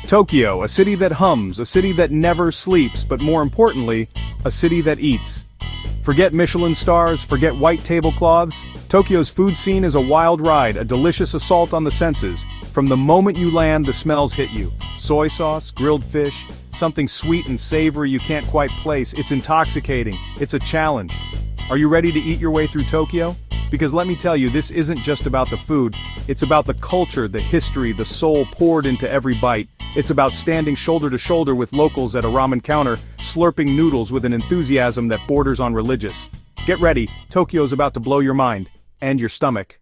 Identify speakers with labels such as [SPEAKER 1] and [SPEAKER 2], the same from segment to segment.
[SPEAKER 1] Tokyo, a city that hums, a city that never sleeps, but more importantly, a city that eats. Forget Michelin stars, forget white tablecloths. Tokyo's food scene is a wild ride, a delicious assault on the senses. From the moment you land, the smells hit you. Soy sauce, grilled fish, something sweet and savory you can't quite place. It's intoxicating. It's a challenge. Are you ready to eat your way through Tokyo? Because let me tell you, this isn't just about the food. It's about the culture, the history, the soul poured into every bite. It's about standing shoulder to shoulder with locals at a ramen counter, slurping noodles with an enthusiasm that borders on religious. Get ready, Tokyo's about to blow your mind. And your stomach.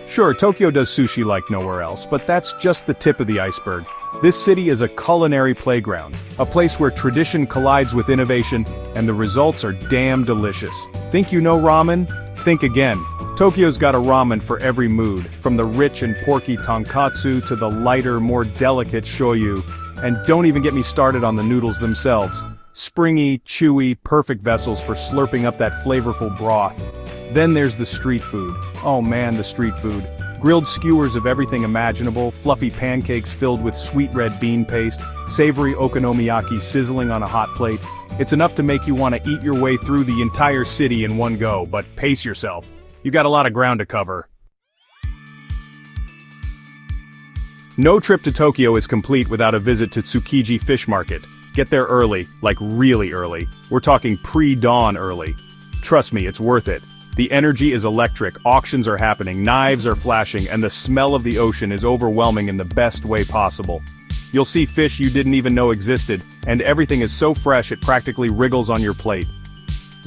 [SPEAKER 1] Sure, Tokyo does sushi like nowhere else, but that's just the tip of the iceberg. This city is a culinary playground, a place where tradition collides with innovation, and the results are damn delicious. Think you know ramen? Think again. Tokyo's got a ramen for every mood, from the rich and porky tonkatsu to the lighter, more delicate shoyu. And don't even get me started on the noodles themselves. Springy, chewy, perfect vessels for slurping up that flavorful broth. Then there's the street food. Oh man, the street food. Grilled skewers of everything imaginable, fluffy pancakes filled with sweet red bean paste, savory okonomiyaki sizzling on a hot plate. It's enough to make you want to eat your way through the entire city in one go, but pace yourself. You got a lot of ground to cover. No trip to Tokyo is complete without a visit to Tsukiji Fish Market. Get there early, like really early. We're talking pre-dawn early. Trust me, it's worth it. The energy is electric, auctions are happening, knives are flashing, and the smell of the ocean is overwhelming in the best way possible. You'll see fish you didn't even know existed, and everything is so fresh it practically wriggles on your plate.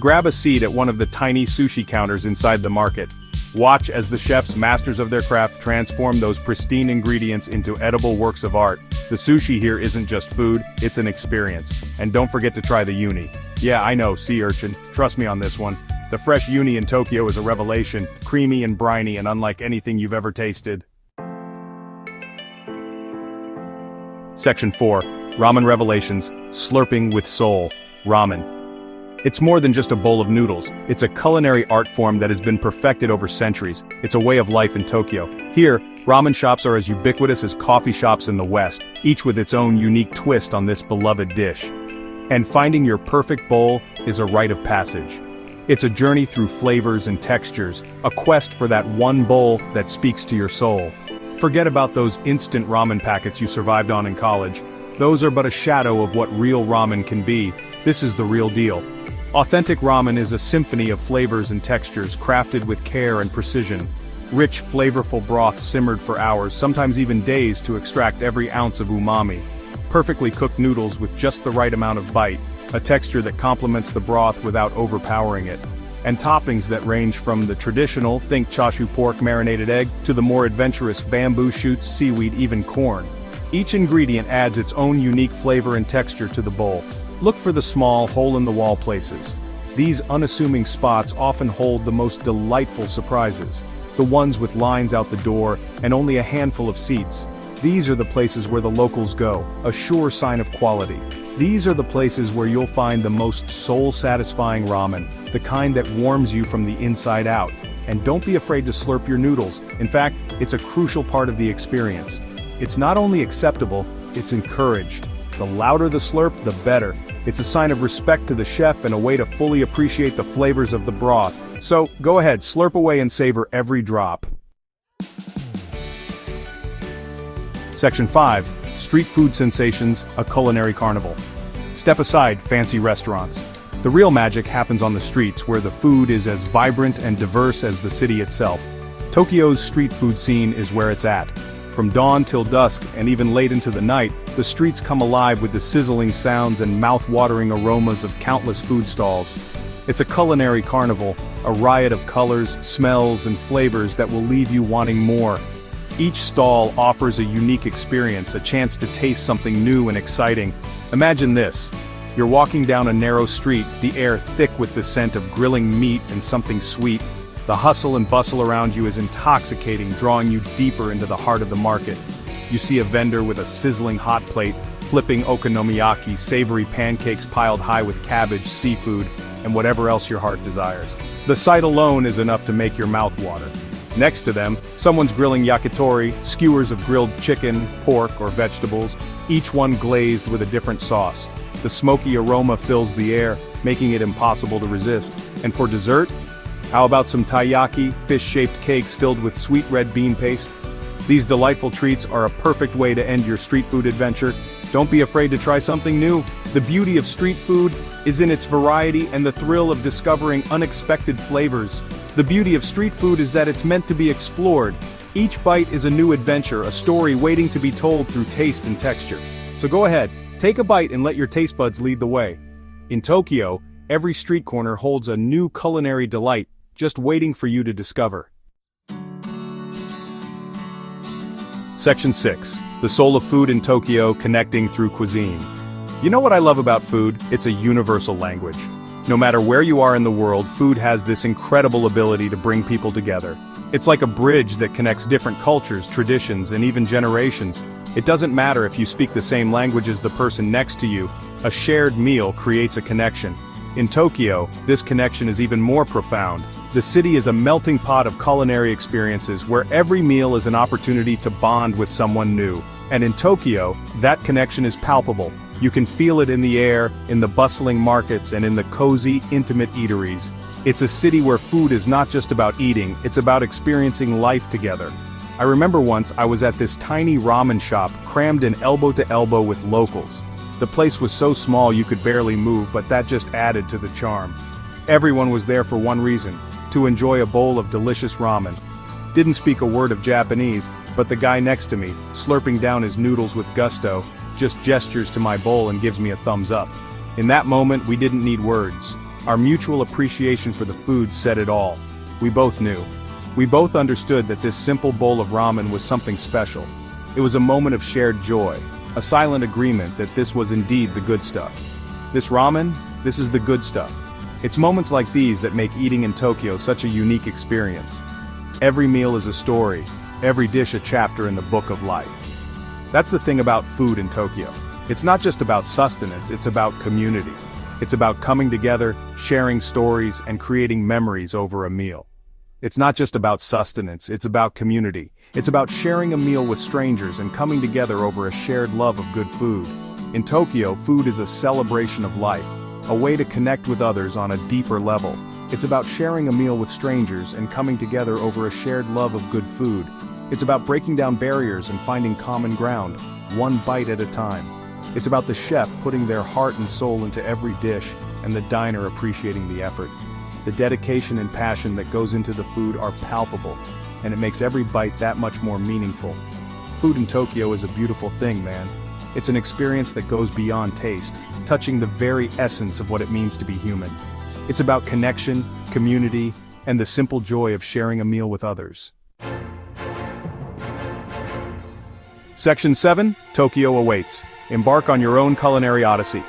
[SPEAKER 1] Grab a seat at one of the tiny sushi counters inside the market. Watch as the chefs, masters of their craft, transform those pristine ingredients into edible works of art. The sushi here isn't just food, it's an experience. And don't forget to try the uni. Yeah, I know, sea urchin. Trust me on this one. The fresh uni in Tokyo is a revelation, creamy and briny and unlike anything you've ever tasted. Section 4. Ramen Revelations, Slurping with Soul. Ramen. It's more than just a bowl of noodles. It's a culinary art form that has been perfected over centuries. It's a way of life in Tokyo. Here, ramen shops are as ubiquitous as coffee shops in the West, each with its own unique twist on this beloved dish. And finding your perfect bowl is a rite of passage. It's a journey through flavors and textures, a quest for that one bowl that speaks to your soul. Forget about those instant ramen packets you survived on in college. Those are but a shadow of what real ramen can be. This is the real deal. Authentic ramen is a symphony of flavors and textures crafted with care and precision. Rich, flavorful broth simmered for hours, sometimes even days, to extract every ounce of umami. Perfectly cooked noodles with just the right amount of bite, a texture that complements the broth without overpowering it. And toppings that range from the traditional, think chashu pork marinated egg, to the more adventurous bamboo shoots, seaweed, even corn. Each ingredient adds its own unique flavor and texture to the bowl. Look for the small, hole-in-the-wall places. These unassuming spots often hold the most delightful surprises. The ones with lines out the door and only a handful of seats. These are the places where the locals go, a sure sign of quality. These are the places where you'll find the most soul-satisfying ramen, the kind that warms you from the inside out. And don't be afraid to slurp your noodles. In fact, it's a crucial part of the experience. It's not only acceptable, it's encouraged. The louder the slurp, the better. It's a sign of respect to the chef and a way to fully appreciate the flavors of the broth. So, go ahead, slurp away and savor every drop. Section 5. Street Food Sensations, a Culinary Carnival. Step aside, fancy restaurants. The real magic happens on the streets, where the food is as vibrant and diverse as the city itself. Tokyo's street food scene is where it's at. From dawn till dusk, and even late into the night, the streets come alive with the sizzling sounds and mouth-watering aromas of countless food stalls. It's a culinary carnival, a riot of colors, smells, and flavors that will leave you wanting more. Each stall offers a unique experience, a chance to taste something new and exciting. Imagine this. You're walking down a narrow street, the air thick with the scent of grilling meat and something sweet. The hustle and bustle around you is intoxicating, drawing you deeper into the heart of the market. You see a vendor with a sizzling hot plate, flipping okonomiyaki, savory pancakes piled high with cabbage, seafood, and whatever else your heart desires. The sight alone is enough to make your mouth water. Next to them, someone's grilling yakitori, skewers of grilled chicken, pork, or vegetables, each one glazed with a different sauce. The smoky aroma fills the air, making it impossible to resist. And for dessert? How about some taiyaki, fish-shaped cakes filled with sweet red bean paste? These delightful treats are a perfect way to end your street food adventure. Don't be afraid to try something new. The beauty of street food is in its variety and the thrill of discovering unexpected flavors. The beauty of street food is that it's meant to be explored. Each bite is a new adventure, a story waiting to be told through taste and texture. So go ahead, take a bite and let your taste buds lead the way. In Tokyo, every street corner holds a new culinary delight, just waiting for you to discover. Section 6. The soul of food in Tokyo, connecting through cuisine. You know what I love about food? It's a universal language. No matter where you are in the world, food has this incredible ability to bring people together. It's like a bridge that connects different cultures, traditions, and even generations. It doesn't matter if you speak the same language as the person next to you, a shared meal creates a connection. In Tokyo, this connection is even more profound. The city is a melting pot of culinary experiences where every meal is an opportunity to bond with someone new. And in Tokyo, that connection is palpable. You can feel it in the air, in the bustling markets, and in the cozy, intimate eateries. It's a city where food is not just about eating, it's about experiencing life together. I remember once I was at this tiny ramen shop crammed in elbow to elbow with locals. The place was so small you could barely move, but that just added to the charm. Everyone was there for one reason, to enjoy a bowl of delicious ramen. Didn't speak a word of Japanese, but the guy next to me, slurping down his noodles with gusto, just gestures to my bowl and gives me a thumbs up. In that moment, we didn't need words. Our mutual appreciation for the food said it all. We both knew. We both understood that this simple bowl of ramen was something special. It was a moment of shared joy, a silent agreement that this was indeed the good stuff. This ramen, this is the good stuff. It's moments like these that make eating in Tokyo such a unique experience. Every meal is a story, every dish a chapter in the book of life. That's the thing about food in Tokyo. It's not just about sustenance, it's about community. It's about coming together, sharing stories, and creating memories over a meal. It's not just about sustenance, it's about community. It's about sharing a meal with strangers and coming together over a shared love of good food. In Tokyo, food is a celebration of life, a way to connect with others on a deeper level. It's about sharing a meal with strangers and coming together over a shared love of good food. It's about breaking down barriers and finding common ground, one bite at a time. It's about the chef putting their heart and soul into every dish, and the diner appreciating the effort. The dedication and passion that goes into the food are palpable, and it makes every bite that much more meaningful. Food in Tokyo is a beautiful thing, man. It's an experience that goes beyond taste, touching the very essence of what it means to be human. It's about connection, community, and the simple joy of sharing a meal with others. Section 7, Tokyo awaits. Embark on your own culinary odyssey.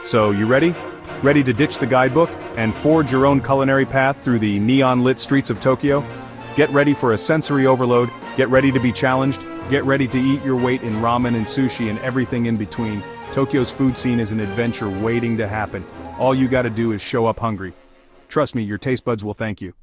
[SPEAKER 1] So, you ready? Ready to ditch the guidebook and forge your own culinary path through the neon-lit streets of Tokyo? Get ready for a sensory overload, get ready to be challenged, get ready to eat your weight in ramen and sushi and everything in between. Tokyo's food scene is an adventure waiting to happen. All you gotta do is show up hungry. Trust me, your taste buds will thank you.